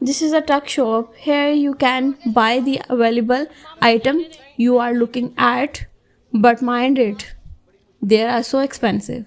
This is a truck shop. Here you can buy the available item you are looking at, but mind it, they are so expensive.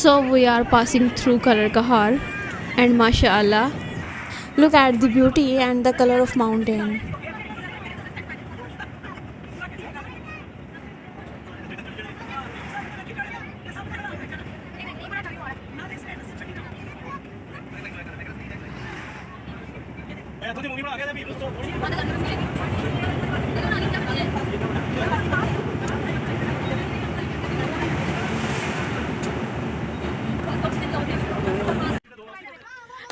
So we are passing through Kalar Kahar and mashallah, look at the beauty and the color of mountain.